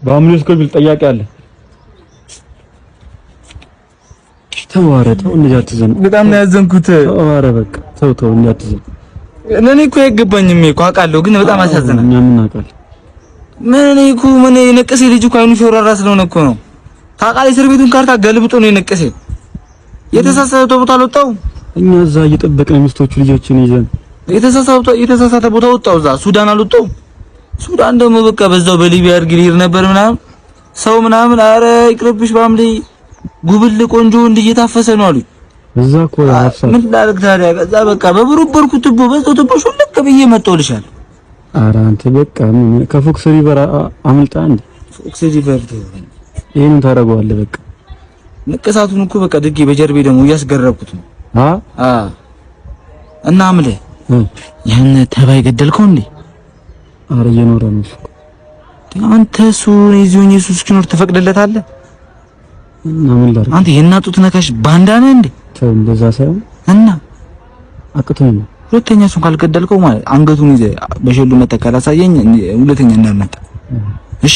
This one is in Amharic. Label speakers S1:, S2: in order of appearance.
S1: በአምልስ ኮል ጠያቂ አለ። ተዋረተው እንደዚህ አትዘን።
S2: በጣም ነው ያዘንኩት።
S1: ኧረ በቃ ተው እንዳትዘን።
S2: ለኔ እኮ አይገባኝም እኮ አውቃለሁ፣ ግን በጣም አሳዘናል።
S1: እኛ ምን እናውቃለን?
S2: ምን የነቀሰ ልጅ እኮ አይኑ ሾራራ ስለሆነ እኮ ነው። ታውቃለህ፣ እስር ቤቱን ካርታ ገልብጦ ነው የነቀሰ። የተሳሳተ ቦታ አልወጣው። እኛ
S1: እዛ እየጠበቅን ሚስቶቹ ልጆችን ይዘን
S2: የተሳሳተ ቦታ ወጣው። እዛ ሱዳን አልወጣው። ሱዳን ደግሞ በቃ በዛው በሊቢያ አድርግ ሊር ነበር ምናምን ሰው ምናምን። አረ ይቅርብሽ ባምሊ ጉብል ቆንጆ እየታፈሰ ነው አሉኝ።
S1: እዛ እኮ
S2: ምን ላድርግ ታዲያ? ከዛ በቃ በብሩበርኩ ትቦ በዛው ትቦ ሹልክ ብዬ መጣሁልሻል።
S1: ኧረ አንተ በቃ ምን ከፎክስ ሪቨር አምልጣ እንዴ?
S2: ፎክስ ሪቨር
S1: ይሄን ታደርገዋለህ። በቃ
S2: ንቅሳቱን እኮ በቃ ድጌ በጀርቤ ደግሞ እያስገረብኩት ነው። እና አምለ ያን ተባይ ገደልከው እንዴ?
S1: ኧረ እየኖረ ነው እሱ።
S2: አንተ እሱ ይዞኝ ኢየሱስ እስኪኖር ትፈቅድለታለህ?
S1: እና ምን ላድርግ?
S2: አንተ የእናቱት ነካሽ ባንዳ ነህ እንዴ?
S1: ተው እንደዛ ሳይሆን
S2: እና
S1: አቅቶኝ ነው።
S2: ሁለተኛ እሱን ካልገደልከው ማለት አንገቱን ይዘህ በሸሉ መተከል አሳየኝ። ሁለተኛ እንዳልመጣ እሺ።